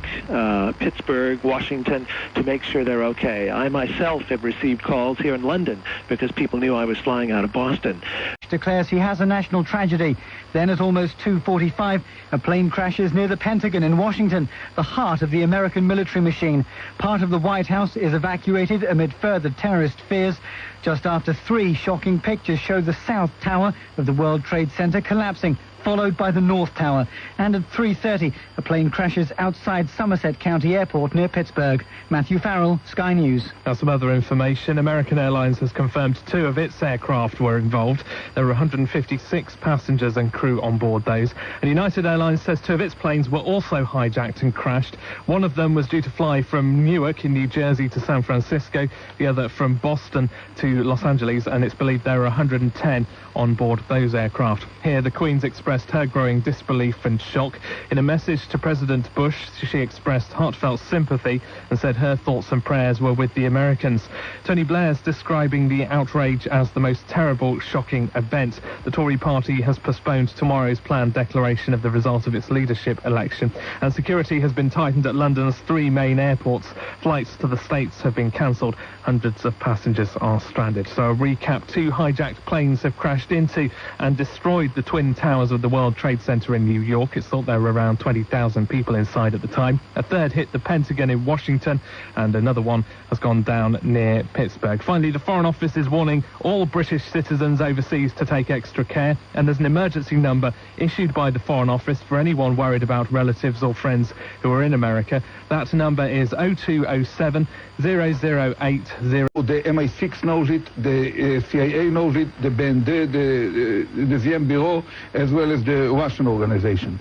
Pittsburgh, Washington, to make sure they're okay. I myself have received calls here in London because people knew I was flying out of Boston. Declares he has a national tragedy. Then at almost 2:45, a plane crashes near the Pentagon in Washington, the heart of the American military machine. Part of the White House is evacuated amid further terrorist fears. Just after 3 shocking pictures show the South Tower of the World Trade Center collapsing, followed by the North Tower. And at 3:30, a plane crashes outside Somerset County Airport near Pittsburgh. Matthew Farrell, Sky News. Now, some other information. American Airlines has confirmed 2 of its aircraft were involved. There were 156 passengers and crew on board those. And United Airlines says 2 of its planes were also hijacked and crashed. One of them was due to fly from Newark in New Jersey to San Francisco, the other from Boston to Los Angeles, and it's believed there were 110 on board those aircraft. Here, the Queen's expressed her growing disbelief and shock. In a message to President Bush, she expressed heartfelt sympathy and said her thoughts and prayers were with the Americans. Tony Blair's describing the outrage as the most terrible, shocking event. The Tory party has postponed tomorrow's planned declaration of the result of its leadership election, and security has been tightened at London's 3 main airports. Flights to the States have been cancelled. Hundreds of passengers are stranded. So a recap: 2 hijacked planes have crashed into and destroyed the Twin Towers of of the World Trade Center in New York. It's thought there were around 20,000 people inside at the time. A third hit the Pentagon in Washington, and another one has gone down near Pittsburgh. Finally, the Foreign Office is warning all British citizens overseas to take extra care, and there's an emergency number issued by the Foreign Office for anyone worried about relatives or friends who are in America. That number is 0207 0080. The MI6 knows it, the CIA knows it, the BND, the ZM Bureau, as well as the Russian organization.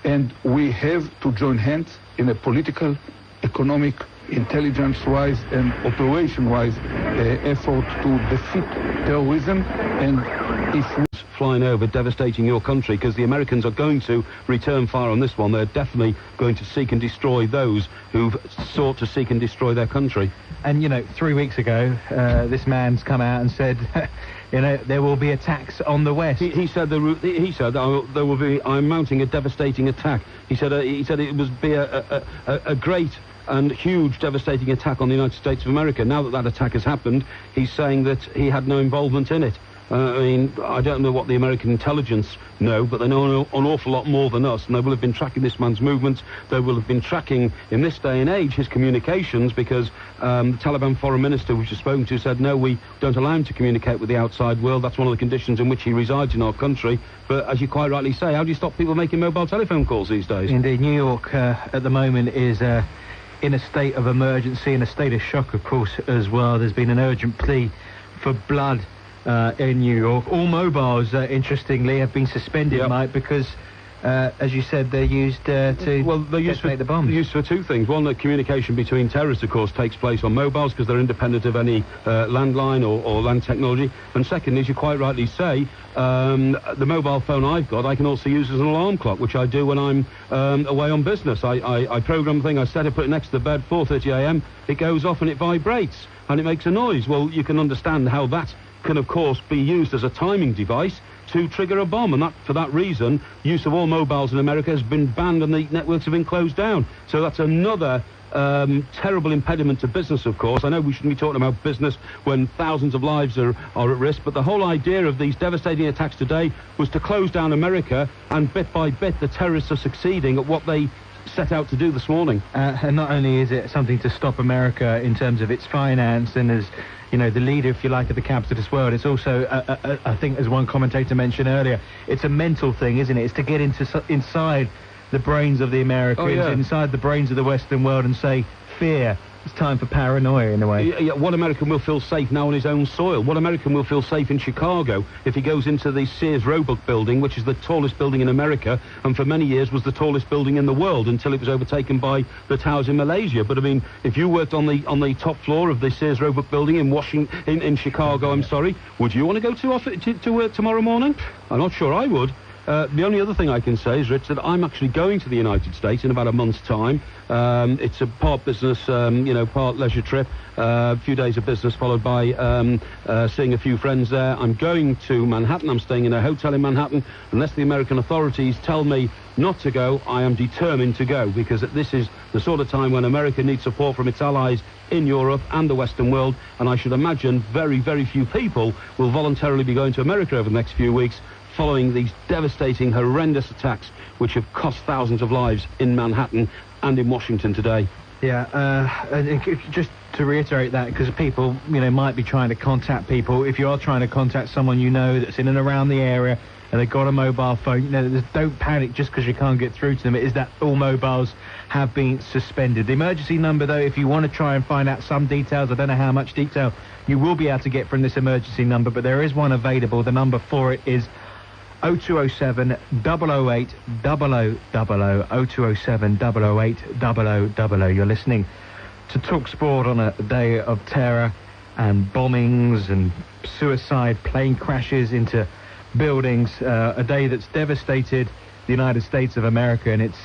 And we have to join hands in a political, economic, intelligence-wise and operation-wise effort to defeat terrorism. And if we flying over, devastating your country, because the Americans are going to return fire on this one. They're definitely going to seek and destroy those who've sought to seek and destroy their country. And, you know, 3 weeks ago, this man's come out and said, you know, there will be attacks on the West. He said there will be. I'm mounting a devastating attack. He said it would be a great and huge, devastating attack on the United States of America. Now that that attack has happened, he's saying that he had no involvement in it. I mean, I don't know what the American intelligence know, but they know an awful lot more than us, and they will have been tracking this man's movements. They will have been tracking, in this day and age, his communications, because the Taliban foreign minister, which we've spoken to, said, no, we don't allow him to communicate with the outside world. That's one of the conditions in which he resides in our country. But as you quite rightly say, how do you stop people making mobile telephone calls these days? Indeed, New York at the moment is in a state of emergency, in a state of shock, of course, as well. There's been an urgent plea for blood in New York. All mobiles, interestingly, have been suspended, Mike, because, as you said, they're used to detonate the bombs. They're used for two things. One, that communication between terrorists, of course, takes place on mobiles because they're independent of any landline or land technology. And secondly, as you quite rightly say, the mobile phone I've got, I can also use as an alarm clock, which I do when I'm away on business. I program a thing, I set it, put it next to the bed, 4:30 a.m., it goes off and it vibrates and it makes a noise. Well, you can understand how that can, of course, be used as a timing device to trigger a bomb, and for that reason, use of all mobiles in America has been banned and the networks have been closed down. So that's another terrible impediment to business, of course. I know we shouldn't be talking about business when thousands of lives are at risk, but the whole idea of these devastating attacks today was to close down America, and bit by bit the terrorists are succeeding at what they set out to do this morning. And not only is it something to stop America in terms of its finance and as, you know, the leader, if you like, of the capitalist world, it's also, I think, as one commentator mentioned earlier, it's a mental thing, isn't it? It's to get inside the brains of the Americans, inside the brains of the Western world, and say, fear. It's time for paranoia, in a way. Yeah, what American will feel safe now on his own soil? What American will feel safe in Chicago if he goes into the Sears Roebuck building, which is the tallest building in America, and for many years was the tallest building in the world until it was overtaken by the towers in Malaysia? But I mean, if you worked on the top floor of the Sears Roebuck building in Chicago, I'm sorry, would you want to go to work tomorrow morning? I'm not sure I would. The only other thing I can say is, Rich, that I'm actually going to the United States in about a month's time. It's a part business, part leisure trip, a few days of business followed by seeing a few friends there. I'm going to Manhattan. I'm staying in a hotel in Manhattan. Unless the American authorities tell me not to go, I am determined to go, because this is the sort of time when America needs support from its allies in Europe and the Western world, and I should imagine very, very few people will voluntarily be going to America over the next few weeks, following these devastating, horrendous attacks which have cost thousands of lives in Manhattan and in Washington today. Yeah, just to reiterate that, because people, might be trying to contact people. If you are trying to contact someone you know that's in and around the area and they've got a mobile phone, don't panic just because you can't get through to them. It is that all mobiles have been suspended. The emergency number, though, if you want to try and find out some details, I don't know how much detail you will be able to get from this emergency number, but there is one available. The number for it is 0207 008 0000, 0207 008 0000. You're listening to Talksport on a day of terror and bombings and suicide, plane crashes into buildings, a day that's devastated the United States of America, and its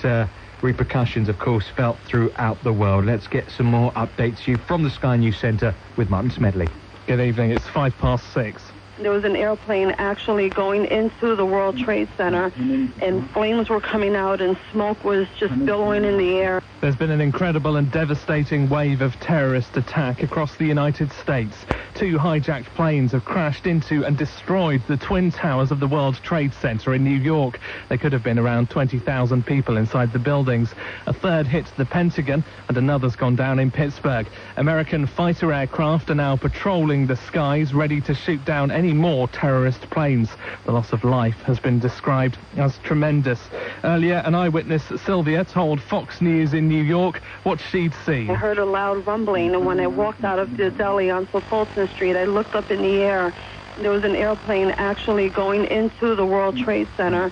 repercussions, of course, felt throughout the world. Let's get some more updates to you from the Sky News Centre with Martin Smedley. Good evening. It's 6:05. there was an airplane actually going into the World Trade Center, and flames were coming out and smoke was just billowing in the air. There's been an incredible and devastating wave of terrorist attack across the United States. 2 hijacked planes have crashed into and destroyed the Twin Towers of the World Trade Center in New York. There could have been around 20,000 people inside the buildings. A third hit the Pentagon and another's gone down in Pittsburgh. American fighter aircraft are now patrolling the skies, ready to shoot down any more terrorist planes. The loss of life has been described as tremendous. Earlier, an eyewitness, Sylvia, told Fox News in New York what she'd seen. I heard a loud rumbling, and when I walked out of the deli on Fulton Street, I looked up in the air. There was an airplane actually going into the World Trade Center,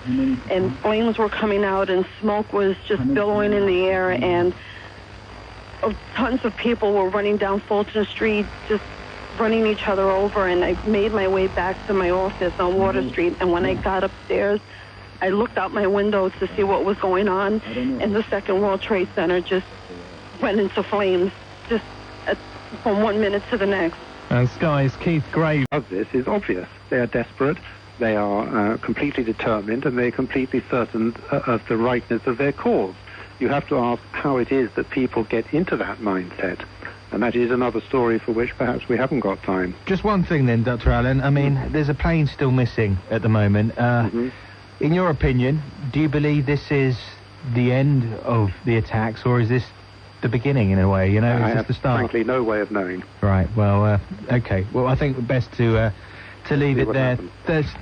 and flames were coming out and smoke was just billowing in the air, and tons of people were running down Fulton Street, just running each other over, and I made my way back to my office on Water Street, and when I got upstairs, I looked out my window to see what was going on, and the Second World Trade Center just went into flames, just from 1 minute to the next. And Sky's Keith Graves. Of this is obvious. They are desperate, they are completely determined, and they're completely certain of the rightness of their cause. You have to ask how it is that people get into that mindset. And that is another story for which perhaps we haven't got time. Just one thing then, Dr. Allen. I mean, there's a plane still missing at the moment. In your opinion, do you believe this is the end of the attacks, or is this the beginning in a way? You know, I is this have, the start? frankly, no way of knowing. Right. Well, okay. Well, I think best to leave it there.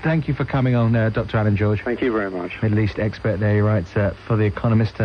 Thank you for coming on, Dr. Alan George. Thank you very much. Middle East expert there. He writes for The Economist,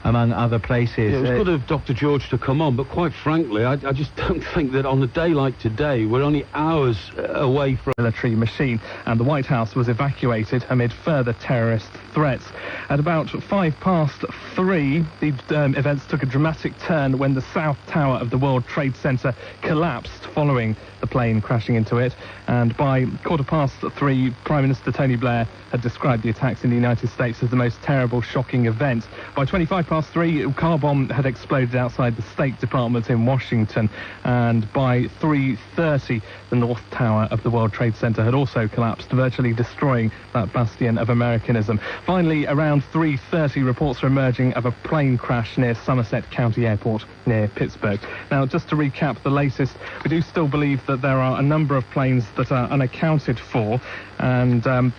among other places. Yeah, it was good of Dr. George to come on, but quite frankly, I just don't think that on a day like today, we're only hours away from military machine, and the White House was evacuated amid further terrorist threats. At about 3:05, the events took a dramatic turn when the South Tower of the World Trade Center collapsed following the plane crashing into it, and by 3:15, Prime Minister Tony Blair had described the attacks in the United States as the most terrible, shocking event. By 3:25, a car bomb had exploded outside the State Department in Washington, and by 3:30, the North Tower of the World Trade Center had also collapsed, virtually destroying that bastion of Americanism. Finally, around 3:30, reports are emerging of a plane crash near Somerset County Airport near Pittsburgh. Now, just to recap the latest, we do still believe that there are a number of planes that are unaccounted for, and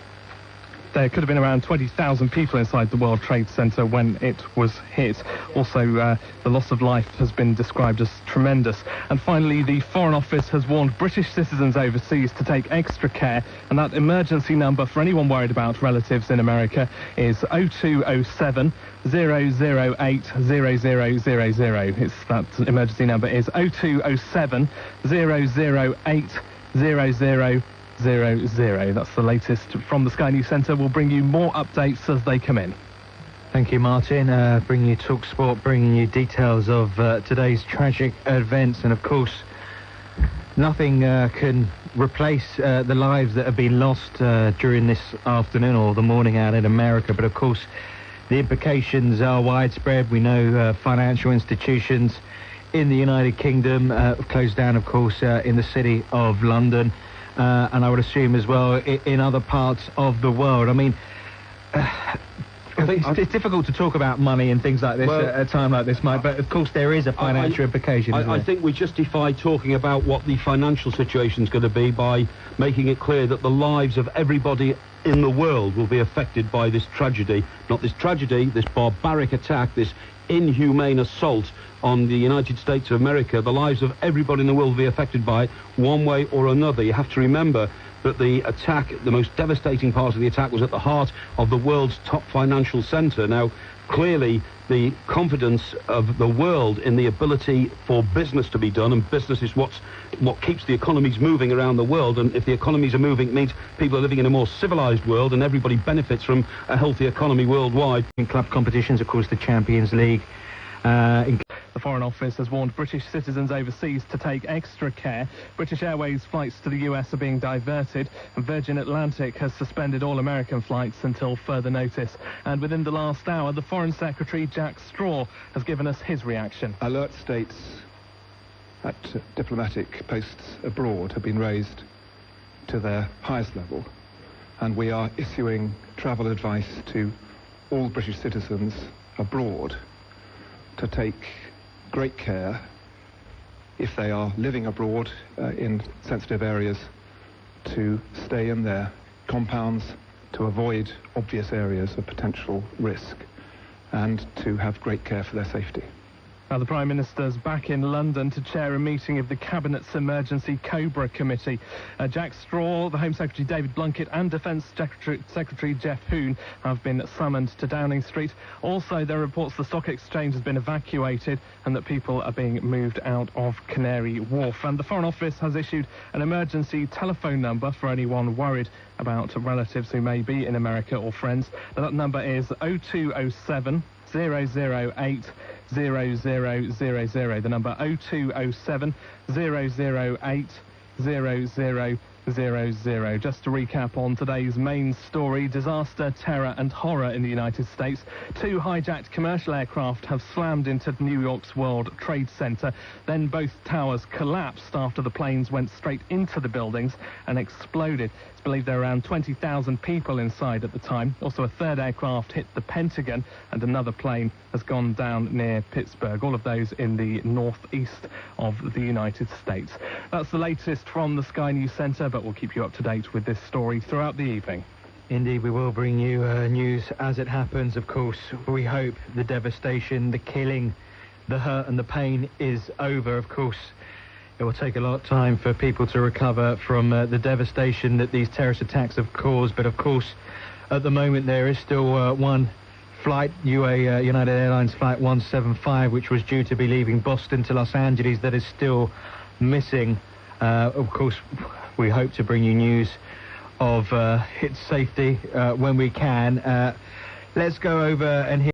there could have been around 20,000 people inside the World Trade Center when it was hit. Also, the loss of life has been described as tremendous. And finally, the Foreign Office has warned British citizens overseas to take extra care, and that emergency number for anyone worried about relatives in America is 0207 008 0000. That emergency number is 0207 008 0000. That's the latest from the Sky News Centre. We'll bring you more updates as they come in. Thank you, Martin. Bringing you Talksport, bringing you details of today's tragic events, and of course, nothing can replace the lives that have been lost during this afternoon or the morning out in America. But of course, the implications are widespread. We know financial institutions in the United Kingdom closed down, of course, in the city of London. And I would assume as well in other parts of the world. I mean, I think it's difficult to talk about money and things like this at a time like this, Mike, but of course there is a financial implication, isn't I there? think we justify talking about what the financial situation is going to be by making it clear that the lives of everybody in the world will be affected by this tragedy. Not this tragedy, this barbaric attack, this inhumane assault on the United States of America. The lives of everybody in the world will be affected by it one way or another. You have to remember that the attack, the most devastating part of the attack, was at the heart of the world's top financial centre. Now, clearly, the confidence of the world in the ability for business to be done, and business is what keeps the economies moving around the world, and if the economies are moving, it means people are living in a more civilised world, and everybody benefits from a healthy economy worldwide. In club competitions, of course, the Champions League. The Foreign Office has warned British citizens overseas to take extra care. British Airways flights to the US are being diverted, and Virgin Atlantic has suspended all American flights until further notice. And within the last hour, the Foreign Secretary, Jack Straw, has given us his reaction. Alert states at diplomatic posts abroad have been raised to their highest level, and we are issuing travel advice to all British citizens abroad to take great care if they are living abroad in sensitive areas to stay in their compounds, to avoid obvious areas of potential risk, and to have great care for their safety. Now, the Prime Minister's back in London to chair a meeting of the Cabinet's Emergency Cobra Committee. Jack Straw, the Home Secretary David Blunkett and Defence Secretary Jeff Hoon have been summoned to Downing Street. Also, there are reports the Stock Exchange has been evacuated and that people are being moved out of Canary Wharf. And the Foreign Office has issued an emergency telephone number for anyone worried about relatives who may be in America or friends. Now, that number is 0207 008 0000. The number 0207 008 0000. Just to recap on today's main story: disaster, terror and horror in the United States. 2 hijacked commercial aircraft have slammed into New York's World Trade Center. Then both towers collapsed after the planes went straight into the buildings and exploded. It's believed there were around 20,000 people inside at the time. Also, a third aircraft hit the Pentagon and another plane has gone down near Pittsburgh. All of those in the northeast of the United States. That's the latest from the Sky News Centre, but we'll keep you up to date with this story throughout the evening. Indeed, we will bring you news as it happens. Of course, we hope the devastation, the killing, the hurt and the pain is over. Of course, it will take a lot of time for people to recover from the devastation that these terrorist attacks have caused. But of course, at the moment, there is still one flight, United Airlines Flight 175, which was due to be leaving Boston to Los Angeles, that is still missing. Of course, we hope to bring you news of its safety when we can. Let's go over and hear